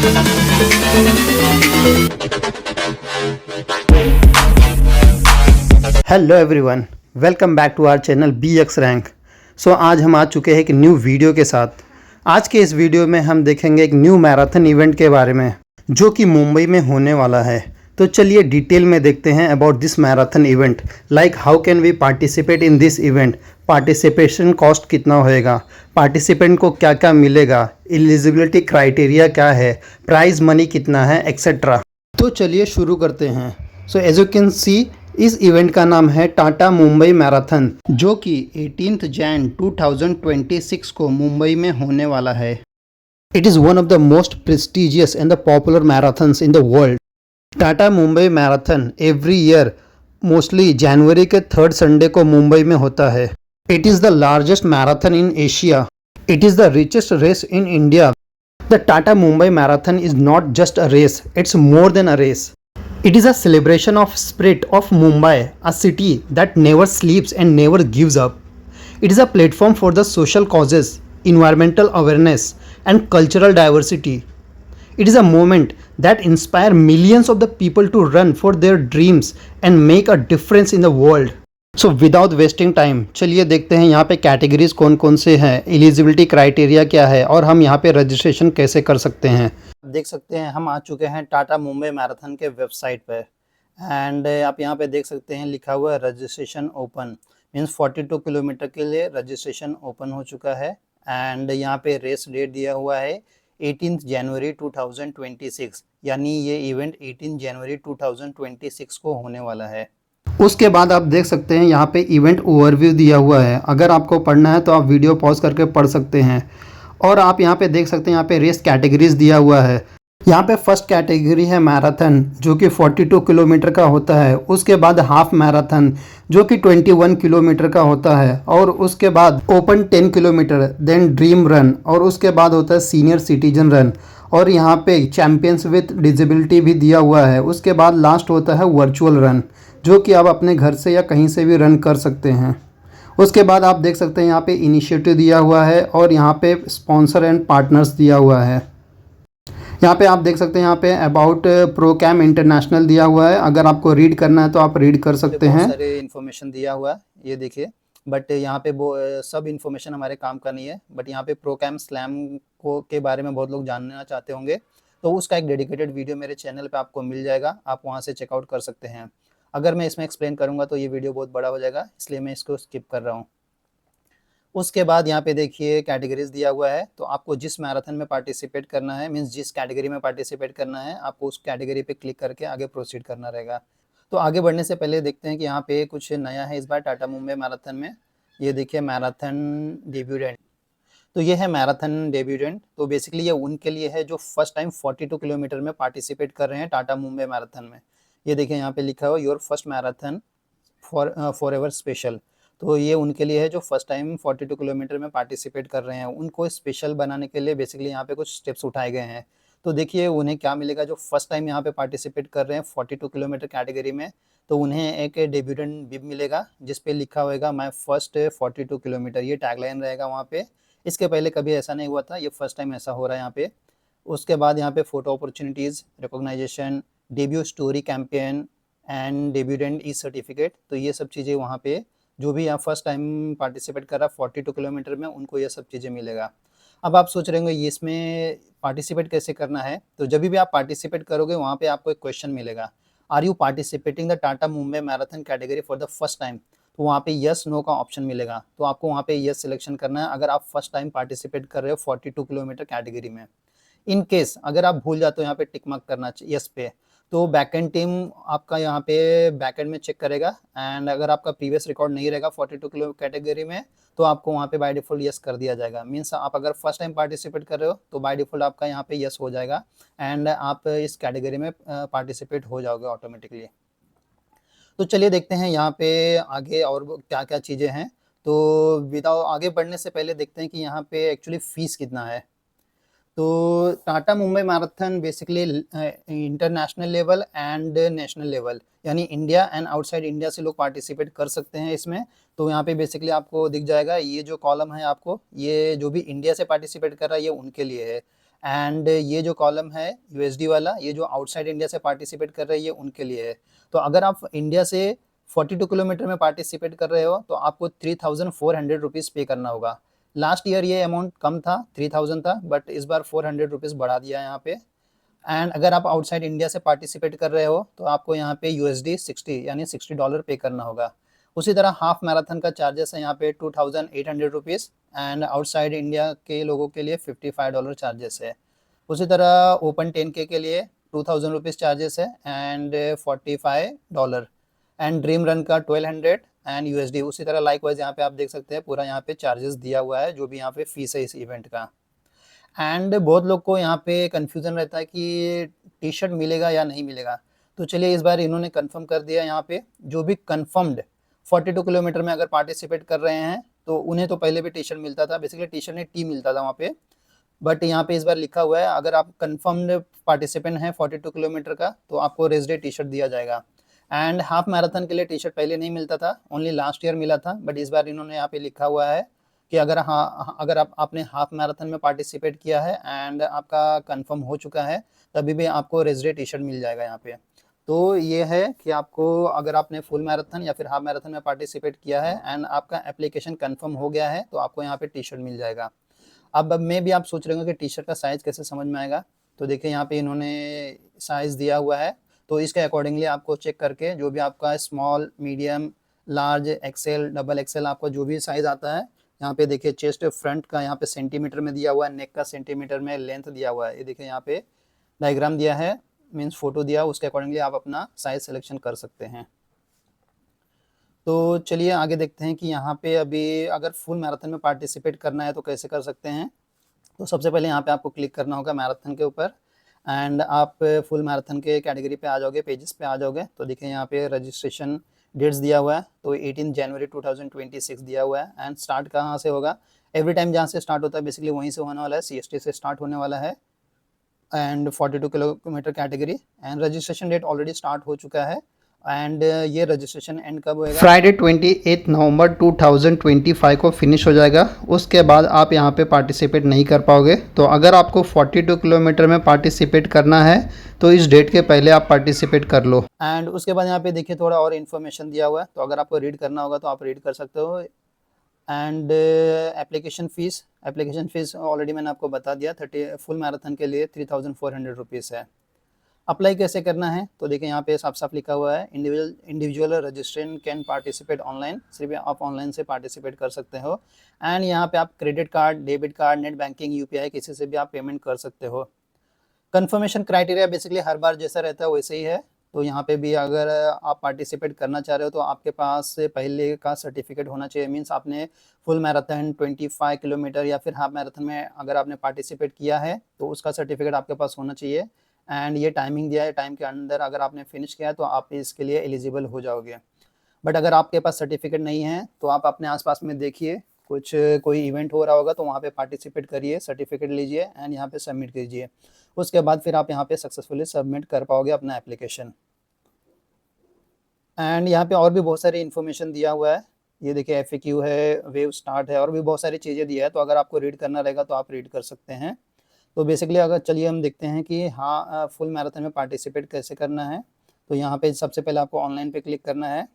Hello everyone, welcome back to our channel BX rank. आज हम आ चुके हैं एक न्यू वीडियो के साथ। आज के इस वीडियो में हम देखेंगे एक न्यू मैराथन इवेंट के बारे में जो कि मुंबई में होने वाला है। तो चलिए डिटेल में देखते हैं about this marathon event, like how can we participate in this event, participation cost कितना होएगा, पार्टिसिपेंट को क्या क्या मिलेगा, एलिजिबिलिटी क्राइटेरिया क्या है, प्राइज मनी कितना है, एक्सेट्रा। तो चलिए शुरू करते हैं। एज यू कैन सी, इस इवेंट का नाम है टाटा मुंबई मैराथन, जो कि 18 जैन 2026 को मुंबई में होने वाला है। It is one of the most prestigious and the popular marathons in the world. Tata Mumbai marathon every year mostly जनवरी के 3rd संडे को मुंबई में होता है। It is the largest marathon in Asia. It is the richest race in India. The Tata Mumbai marathon is not just a race, it's more than a race. It is a celebration of spirit of Mumbai, a city that never sleeps and never gives up. It is a platform for the social causes, environmental awareness, and cultural diversity. It is a moment that inspires millions of the people to run for their dreams and make a difference in the world. So without wasting time, चलिए देखते हैं यहाँ पे categories कौन कौन से हैं, eligibility criteria क्या है और हम यहाँ पे रजिस्ट्रेशन कैसे कर सकते हैं। देख सकते हैं हम आ चुके हैं टाटा मुंबई मैराथन के वेबसाइट पे एंड आप यहाँ पे देख सकते हैं लिखा हुआ है रजिस्ट्रेशन ओपन, मीन्स 42 किलोमीटर के लिए रजिस्ट्रेशन ओपन हो चुका है। एंड यहाँ पे रेस डेट दिया हुआ है 18 जनवरी 2026, यानी ये इवेंट 18 जनवरी 2026 को होने वाला है। उसके बाद आप देख सकते हैं यहाँ पे इवेंट ओवरव्यू दिया हुआ है। अगर आपको पढ़ना है तो आप वीडियो पॉज करके पढ़ सकते हैं। और आप यहाँ पे देख सकते हैं यहाँ पे रेस कैटेगरीज दिया हुआ है। यहाँ पे फर्स्ट कैटेगरी है मैराथन, जो कि 42 किलोमीटर का होता है। उसके बाद हाफ मैराथन, जो कि 21 किलोमीटर का होता है। और उसके बाद open 10 kilometre, then dream run, और उसके बाद होता है सीनियर सिटीजन रन। और यहाँ पे चैम्पियंस विथ डिजेबिलिटी भी दिया हुआ है। उसके बाद लास्ट होता है वर्चुअल रन, जो कि आप अपने घर से या कहीं से भी रन कर सकते हैं। उसके बाद आप देख सकते हैं यहाँ पे इनिशिएटिव दिया हुआ है और यहाँ पे स्पॉन्सर एंड पार्टनर्स दिया हुआ है। यहाँ पे आप देख सकते हैं यहाँ पे अबाउट प्रोकैम इंटरनेशनल दिया हुआ है। अगर आपको रीड करना है तो आप रीड कर सकते हैं। सारे इन्फॉर्मेशन दिया हुआ है, ये देखिए। बट यहाँ पे वो सब इन्फॉर्मेशन हमारे काम का नहीं है। बट यहाँ पे प्रोकैम स्लैम को के बारे में बहुत लोग जानना चाहते होंगे, तो उसका एक डेडिकेटेड वीडियो मेरे चैनल पे आपको मिल जाएगा, आप वहाँ से चेकआउट कर सकते हैं। अगर मैं इसमें एक्सप्लेन करूँगा तो ये वीडियो बहुत बड़ा हो जाएगा, इसलिए मैं इसको स्किप कर रहा हूँ। उसके बाद यहाँ पे देखिए कैटेगरीज दिया हुआ है। तो आपको जिस मैराथन में पार्टिसिपेट करना है, मीन्स जिस कैटेगरी में पार्टिसिपेट करना है, आपको उस कैटेगरी पे क्लिक करके आगे प्रोसीड करना रहेगा। तो आगे बढ़ने से पहले देखते हैं कि यहाँ पे कुछ नया है इस बार टाटा मुंबई मैराथन में। ये देखिए मैराथन डेब्यूटेंट, तो ये है मैराथन डेब्यूटेंट। तो बेसिकली ये उनके लिए है जो फर्स्ट टाइम 42 किलोमीटर में पार्टिसिपेट कर रहे हैं टाटा मुंबई मैराथन में। ये देखिए यहाँ पे लिखा हुआ your first marathon for ever special. तो ये उनके लिए है जो फर्स्ट टाइम 42 किलोमीटर में पार्टिसिपेट कर रहे हैं। उनको स्पेशल बनाने के लिए बेसिकली यहाँ पे कुछ स्टेप्स उठाए गए हैं। तो देखिए उन्हें क्या मिलेगा, जो फर्स्ट टाइम यहाँ पे पार्टिसिपेट कर रहे हैं 42 किलोमीटर कैटेगरी में, तो उन्हें एक डेब्यूटेंट बिब मिलेगा जिस पे लिखा होगा माई फर्स्ट 42 किलोमीटर। ये टैगलाइन रहेगा वहाँ पे। इसके पहले कभी ऐसा नहीं हुआ था, ये फर्स्ट टाइम ऐसा हो रहा है यहाँ पे। उसके बाद यहाँ पे photo opportunities, recognition, debut story campaign and debutante e certificate. तो ये सब चीज़ें वहाँ पे जो भी यहाँ फर्स्ट टाइम पार्टिसिपेट कर रहा है 42 किलोमीटर में, उनको ये सब चीज़ें मिलेगा। अब आप सोच रहे होंगे ये इसमें पार्टिसिपेट कैसे करना है। तो जब भी आप पार्टिसिपेट करोगे वहाँ पे आपको एक क्वेश्चन मिलेगा, are you participating the Tata Mumbai marathon category for the first time. तो वहाँ पे यस नो का ऑप्शन मिलेगा, तो आपको वहाँ पे यस सिलेक्शन करना है अगर आप फर्स्ट टाइम पार्टिसिपेट कर रहे हो 42 किलोमीटर कैटेगरी में। इन केस अगर आप भूल जाते हो यहाँ पे टिक मार्क करना चाहिए यस पे, तो बैकएंड टीम आपका यहाँ पे बैकएंड में चेक करेगा। एंड अगर आपका प्रीवियस रिकॉर्ड नहीं रहेगा 42 किलो कैटेगरी में, तो आपको वहाँ पे बाय डिफॉल्ट यस कर दिया जाएगा। मीन्स आप अगर फर्स्ट टाइम पार्टिसिपेट कर रहे हो तो बाय डिफॉल्ट आपका यहाँ पे यस हो जाएगा एंड आप इस कैटेगरी में पार्टिसिपेट हो जाओगे ऑटोमेटिकली। तो चलिए देखते हैं यहाँ पे आगे और क्या क्या चीज़ें हैं। तो विदाउट आगे बढ़ने से पहले देखते हैं कि यहाँ पे एक्चुअली फ़ीस कितना है। तो Tata Mumbai marathon basically international level and national level, यानी इंडिया एंड आउटसाइड इंडिया से लोग पार्टिसिपेट कर सकते हैं इसमें। तो यहाँ पे बेसिकली आपको दिख जाएगा ये जो कॉलम है, आपको ये जो भी इंडिया से पार्टिसिपेट कर रहा है ये उनके लिए है। एंड ये जो कॉलम है यूएसडी वाला, ये जो आउटसाइड इंडिया से पार्टिसिपेट कर रही है उनके लिए है। तो अगर आप इंडिया से 42 किलोमीटर में पार्टिसिपेट कर रहे हो तो आपको 3,400 रुपीज़ पे करना होगा। लास्ट ईयर ये अमाउंट कम था, 3,000 था, बट इस बार 400 रुपीज़ बढ़ा दिया है यहाँ पे। एंड अगर आप आउटसाइड इंडिया से पार्टिसिपेट कर रहे हो तो आपको यहाँ पे यूएसडी 60 यानी $60 पे करना होगा। उसी तरह हाफ मैराथन का चार्जेस है यहाँ पे 2,800 रुपीज़ एंड आउटसाइड इंडिया के लोगों के लिए $55 चार्जेस है। उसी तरह ओपन 10K के लिए 2,000 रुपीज़ चार्जेस है एंड $45 एंड ड्रीम रन का 1,200 एंड यूएसडी। उसी तरह लाइक वाइज यहाँ पे आप देख सकते हैं पूरा यहाँ पे चार्जेस दिया हुआ है, जो भी यहाँ पे फीस है इस इवेंट का। एंड बहुत लोग को यहाँ पे कन्फ्यूज़न रहता है कि टी शर्ट मिलेगा या नहीं मिलेगा। तो चलिए इस बार इन्होंने कंफर्म कर दिया, यहाँ पे जो भी कंफर्म्ड 42 किलोमीटर में अगर पार्टिसिपेट कर रहे हैं तो उन्हें तो पहले भी टी शर्ट मिलता था, बेसिकली टी शर्ट नहीं टी मिलता था वहाँ पे, बट यहाँ पे इस बार लिखा हुआ है अगर आप कंफर्म्ड पार्टिसिपेंट हैं 42 किलोमीटर का तो आपको रेस डे टी शर्ट दिया जाएगा। एंड हाफ मैराथन के लिए टी शर्ट पहले नहीं मिलता था, ओनली लास्ट ईयर मिला था, बट इस बार इन्होंने यहाँ पे लिखा हुआ है कि अगर अगर आपने हाफ मैराथन में पार्टिसिपेट किया है एंड आपका कंफर्म हो चुका है तभी भी आपको रेस डे टी शर्ट मिल जाएगा यहाँ पे। तो ये है कि आपको अगर आपने फुल मैराथन या फिर हाफ मैराथन में पार्टिसिपेट किया है एंड आपका एप्लीकेशन कंफर्म हो गया है तो आपको यहाँ पे टी शर्ट मिल जाएगा। अब मैं भी आप सोच रहे होंगे कि टी शर्ट का साइज़ कैसे समझ में आएगा, तो देखिए यहाँ पे इन्होंने साइज़ दिया हुआ है, तो इसके अकॉर्डिंगली आपको चेक करके जो भी आपका small, medium, large, XL, double XL आपका जो भी साइज़ आता है, यहाँ पे देखिए चेस्ट फ्रंट का यहाँ पे सेंटीमीटर में दिया हुआ है, नेक का सेंटीमीटर में, लेंथ दिया हुआ है, ये देखिए यहाँ पे डायग्राम दिया है, मीन्स फोटो दिया, उसके अकॉर्डिंगली आप अपना साइज सिलेक्शन कर सकते हैं। तो चलिए आगे देखते हैं कि यहाँ पे अभी अगर फुल मैराथन में पार्टिसिपेट करना है तो कैसे कर सकते हैं। तो सबसे पहले यहाँ पे आपको क्लिक करना होगा मैराथन के ऊपर एंड आप फुल मैराथन के कैटेगरी पे आ जाओगे, पेजेस पे आ जाओगे। तो देखिए यहाँ पे रजिस्ट्रेशन डेट्स दिया हुआ है, तो 18 जनवरी 2026 दिया हुआ है एंड स्टार्ट कहाँ से होगा, एवरी टाइम जहाँ से स्टार्ट होता है बेसिकली वहीं से होने वाला है, CST से स्टार्ट होने वाला है and 42 kilometre category and registration date already start हो चुका है एंड ये रजिस्ट्रेशन एंड कब होएगा, फ्राइडे 28 नवंबर 2025 को फिनिश हो जाएगा। उसके बाद आप यहाँ पे पार्टिसिपेट नहीं कर पाओगे। तो अगर आपको 42 किलोमीटर में पार्टिसिपेट करना है तो इस डेट के पहले आप पार्टिसिपेट कर लो। एंड उसके बाद यहाँ पे देखिए थोड़ा और इन्फॉर्मेशन दिया हुआ है, तो अगर आपको रीड करना होगा तो आप रीड कर सकते हो। एंड एप्लीकेशन फ़ीस ऑलरेडी मैंने आपको बता दिया, 30 फुल मैराथन के लिए 3,400 रुपीज़ है। अप्लाई कैसे करना है, तो देखिए यहाँ पे साफ साफ लिखा हुआ है individual registration can participate online, सिर्फ आप ऑनलाइन से पार्टिसिपेट कर सकते हो एंड यहाँ पे आप credit card, debit card, net banking, UPI किसी से भी आप पेमेंट कर सकते हो। कंफर्मेशन क्राइटेरिया बेसिकली हर बार जैसा रहता है वैसे ही है, तो यहाँ पे भी अगर आप पार्टिसिपेट करना चाह रहे हो तो आपके पास पहले का सर्टिफिकेट होना चाहिए, मीन्स आपने फुल मैराथन 25 किलोमीटर या फिर हाफ मैराथन में अगर आपने पार्टिसिपेट किया है तो उसका सर्टिफिकेट आपके पास होना चाहिए एंड ये टाइमिंग दिया है, टाइम के अंदर अगर आपने फिनिश किया है तो आप इसके लिए एलिजिबल हो जाओगे। बट अगर आपके पास सर्टिफिकेट नहीं है तो आप अपने आसपास में देखिए, कोई इवेंट हो रहा होगा तो वहाँ पे पार्टिसिपेट करिए, सर्टिफिकेट लीजिए एंड यहाँ पे सबमिट कीजिए। उसके बाद फिर आप यहाँ पे सक्सेसफुली सबमिट कर पाओगे अपना एप्लीकेशन। एंड यहाँ पे और भी बहुत सारी इन्फॉर्मेशन दिया हुआ है, ये देखिए FAQ है, वेव स्टार्ट है और भी बहुत सारी चीज़ें दिया है, तो अगर आपको रीड करना रहेगा तो आप रीड कर सकते हैं। तो बेसिकली अगर चलिए हम देखते हैं कि हाँ फुल मैराथन में पार्टिसिपेट कैसे करना है। तो यहाँ पे सबसे पहले आपको ऑनलाइन पे क्लिक करना है,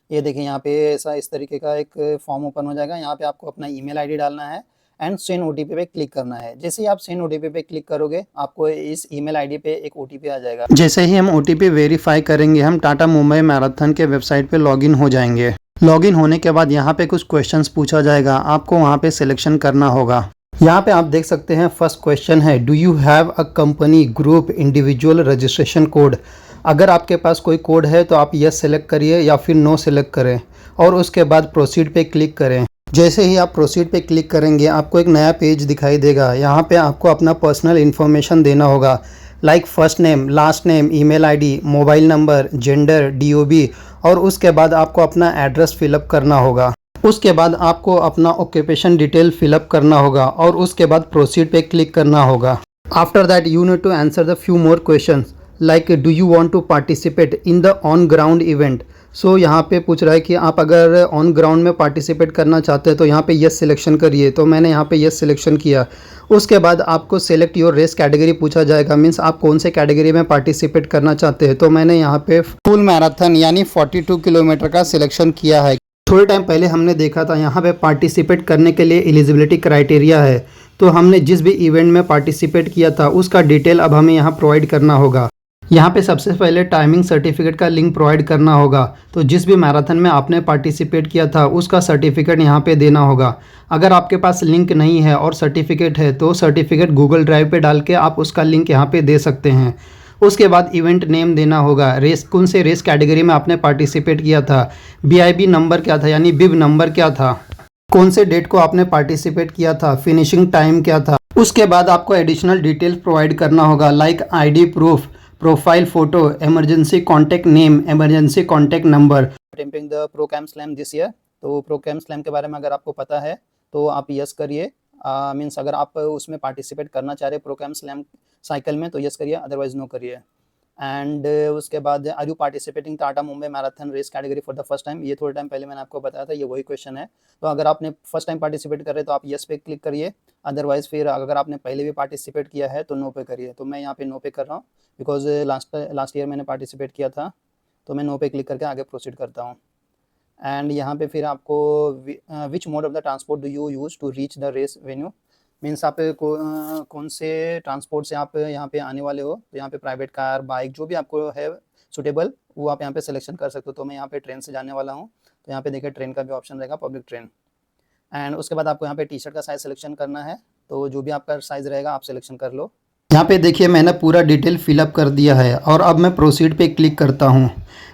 ये देखिए यहाँ पे ऐसा इस तरीके का एक फॉर्म ओपन हो जाएगा। यहाँ पे आपको अपना ईमेल आईडी डालना है एंड सेंड OTP पे क्लिक करना है। जैसे ही आप सेंड OTP पे क्लिक करोगे आपको इस ईमेल आईडी पे एक OTP आ जाएगा। जैसे ही हम OTP वेरीफाई करेंगे हम टाटा मुंबई मैराथन के वेबसाइट पे लॉगिन हो जाएंगे। लॉगिन होने के बाद यहाँ पे कुछ क्वेश्चंस पूछा जाएगा, आपको वहाँ पे सिलेक्शन करना होगा। यहाँ पे आप देख सकते हैं फर्स्ट क्वेश्चन है, do you have a company group individual registration code. अगर आपके पास कोई कोड है तो आप यस सेलेक्ट करिए या फिर नो सेलेक्ट करें और उसके बाद प्रोसीड पे क्लिक करें। जैसे ही आप प्रोसीड पे क्लिक करेंगे आपको एक नया पेज दिखाई देगा। यहाँ पे आपको अपना पर्सनल इन्फॉर्मेशन देना होगा, like first name, last name, email ID, mobile number, gender, DOB और उसके बाद आपको अपना एड्रेस फिलअप करना होगा। उसके बाद आपको अपना ऑक्यूपेशन डिटेल फिलअप करना होगा और उसके बाद प्रोसीड पे क्लिक करना होगा। After that you need to answer the few more questions like do you want to participate in the on ground event. So यहाँ पे पूछ रहा है कि आप अगर ऑन ग्राउंड में पार्टिसिपेट करना चाहते हैं तो यहाँ पे यस सिलेक्शन करिए। तो मैंने यहाँ पे यस सिलेक्शन किया। उसके बाद आपको सेलेक्ट योर रेस कैटेगरी पूछा जाएगा, मीन्स आप कौन से कैटेगरी में पार्टिसिपेट करना चाहते हैं। तो मैंने यहाँ पे फुल मैराथन यानी 42 किलोमीटर का सिलेक्शन किया है। थोड़े टाइम पहले हमने देखा था यहाँ पे पार्टिसिपेट करने के लिए एलिजिबिलिटी क्राइटेरिया है। तो हमने जिस भी इवेंट में पार्टिसिपेट किया था उसका डिटेल अब हमें यहाँ प्रोवाइड करना होगा। यहाँ पे सबसे पहले टाइमिंग सर्टिफिकेट का लिंक प्रोवाइड करना होगा। तो जिस भी मैराथन में आपने पार्टिसिपेट किया था उसका सर्टिफिकेट यहाँ पे देना होगा। अगर आपके पास लिंक नहीं है और सर्टिफिकेट है तो सर्टिफिकेट गूगल ड्राइव पे डाल के आप उसका लिंक यहाँ पे दे सकते हैं। उसके बाद इवेंट नेम देना होगा, रेस कौन से रेस कैटेगरी में आपने पार्टिसिपेट किया था, BIB नंबर क्या था यानी बिब नंबर क्या था, कौन से डेट को आपने पार्टिसिपेट किया था, फिनिशिंग टाइम क्या था। उसके बाद आपको एडिशनल डिटेल्स प्रोवाइड करना होगा like ID proof, profile photo, emergency contact name, emergency contact number. Attempting the Procam Slam this year. तो प्रोकैम स्लैम के बारे में अगर आपको पता है तो आप यस करिए। मीन्स अगर आप उसमें पार्टिसिपेट करना चाह रहे प्रोकैम स्लैम साइकिल में तो यस करिए, अदरवाइज नो करिए। एंड उसके बाद are you participating Tata Mumbai marathon race category for the first time. ये थोड़े टाइम पहले मैंने आपको बताया था, ये वही क्वेश्चन है। तो अगर आपने फर्स्ट टाइम पार्टिसिपेट कर रहे हैं तो आप यस पे क्लिक करिए, अदरवाइज फिर अगर आपने पहले भी पार्टिसिपेट किया है तो नो पे करिए। तो मैं यहाँ पे नो पे कर रहा हूँ बिकॉज लास्ट ईयर मैंने पार्टिसिपेट किया था। तो मैं नो पे क्लिक करके आगे प्रोसीड करता हूँ। एंड यहाँ पे फिर आपको which mode of the transport do you use to reach the race venue. Means आप कौन से ट्रांसपोर्ट से आप यहाँ पे आने वाले हो। तो यहाँ पे प्राइवेट कार, बाइक जो भी आपको है सुटेबल वो आप यहाँ पे सिलेक्शन कर सकते हो। तो मैं यहाँ पे ट्रेन से जाने वाला हूँ। तो यहाँ पे देखिए ट्रेन का भी ऑप्शन रहेगा, पब्लिक ट्रेन। एंड उसके बाद आपको यहाँ पे टी-शर्ट का साइज़ सिलेक्शन करना है। तो जो भी आपका साइज़ रहेगा आप सिलेक्शन कर लो। यहाँ पे देखिए मैंने पूरा डिटेल फिलअप कर दिया है और अब मैं प्रोसीड पे क्लिक करता हूँ।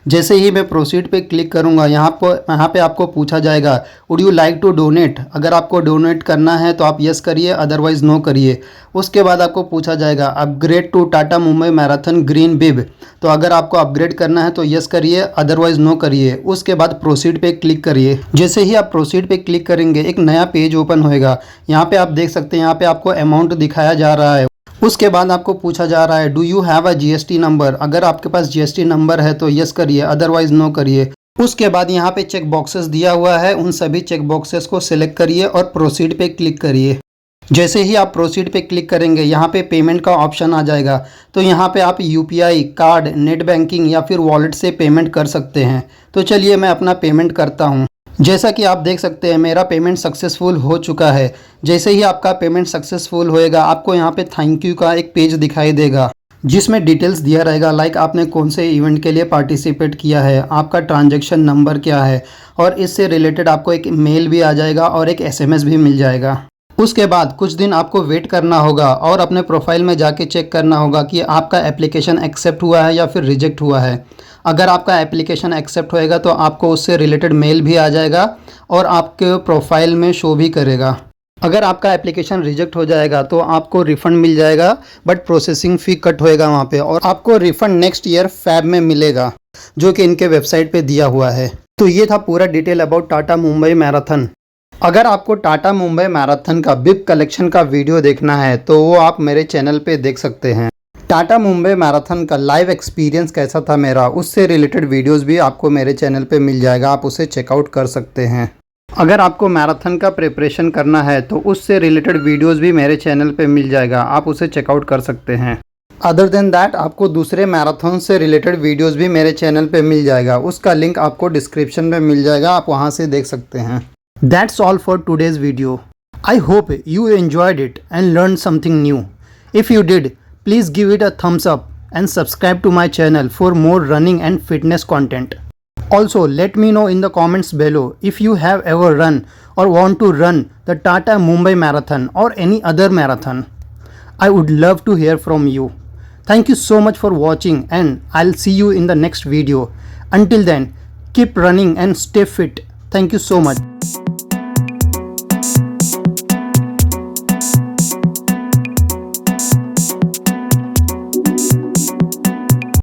जैसे ही मैं प्रोसीड पे क्लिक करूँगा यहाँ पे आपको पूछा जाएगा would you like to donate. अगर आपको डोनेट करना है तो आप यस करिए, अदरवाइज़ नो करिए। उसके बाद आपको पूछा जाएगा upgrade to Tata Mumbai marathon green bib. तो अगर आपको अपग्रेड करना है तो यस करिए, अदरवाइज़ नो करिए। उसके बाद प्रोसीड पे क्लिक करिए। जैसे ही आप प्रोसीड पे क्लिक करेंगे एक नया पेज ओपन होएगा। यहाँ पे आप देख सकते हैं यहाँ पे आपको अमाउंट दिखाया जा रहा है। उसके बाद आपको पूछा जा रहा है do you have a GST number. अगर आपके पास GST नंबर है तो यस करिए, अदरवाइज नो करिए। उसके बाद यहाँ पे चेक बॉक्सेस दिया हुआ है, उन सभी चेक बॉक्सेस को सिलेक्ट करिए और प्रोसीड पे क्लिक करिए। जैसे ही आप प्रोसीड पे क्लिक करेंगे यहाँ पे पेमेंट का ऑप्शन आ जाएगा। तो यहाँ पे आप UPI, कार्ड, नेट बैंकिंग या फिर वॉलेट से पेमेंट कर सकते हैं। तो चलिए मैं अपना पेमेंट करता हूँ। जैसा कि आप देख सकते हैं मेरा पेमेंट सक्सेसफुल हो चुका है। जैसे ही आपका पेमेंट सक्सेसफुल होएगा आपको यहाँ पे थैंक यू का एक पेज दिखाई देगा जिसमें डिटेल्स दिया रहेगा लाइक आपने कौन से इवेंट के लिए पार्टिसिपेट किया है, आपका ट्रांजैक्शन नंबर क्या है, और इससे रिलेटेड आपको एक मेल भी आ जाएगा और एक SMS भी मिल जाएगा। उसके बाद कुछ दिन आपको वेट करना होगा और अपने प्रोफाइल में जाके चेक करना होगा कि आपका एप्लीकेशन एक्सेप्ट हुआ है या फिर रिजेक्ट हुआ है। अगर आपका एप्लीकेशन एक्सेप्ट होएगा तो आपको उससे रिलेटेड मेल भी आ जाएगा और आपके प्रोफाइल में शो भी करेगा। अगर आपका एप्लीकेशन रिजेक्ट हो जाएगा तो आपको रिफ़ंड मिल जाएगा, बट प्रोसेसिंग फ़ी कट होएगा वहाँ पे, और आपको रिफ़ंड नेक्स्ट ईयर फ़ैब में मिलेगा जो कि इनके वेबसाइट पे दिया हुआ है। तो ये था पूरा detail about Tata Mumbai marathon. अगर आपको टाटा मुंबई मैराथन का बिब कलेक्शन का वीडियो देखना है तो वो आप मेरे चैनल पे देख सकते हैं। टाटा मुंबई मैराथन का लाइव एक्सपीरियंस कैसा था मेरा, उससे रिलेटेड वीडियोस भी आपको मेरे चैनल पे मिल जाएगा, आप उसे चेकआउट कर सकते हैं। अगर आपको मैराथन का प्रिपरेशन करना है तो उससे रिलेटेड वीडियोस भी मेरे चैनल पे मिल जाएगा, आप उसे चेकआउट कर सकते हैं। अदर देन दैट आपको दूसरे मैराथन से रिलेटेड वीडियोस भी मेरे चैनल पे मिल जाएगा, उसका लिंक आपको डिस्क्रिप्शन में मिल जाएगा, आप वहाँ से देख सकते हैं। That's all for today's video. I hope you enjoyed it and learn something new. If you did, please give it a thumbs up and subscribe to my channel for more running and fitness content. Also, let me know in the comments below if you have ever run or want to run the Tata Mumbai Marathon or any other marathon. I would love to hear from you. Thank you so much for watching and I'll see you in the next video. Until then, keep running and stay fit. Thank you so much.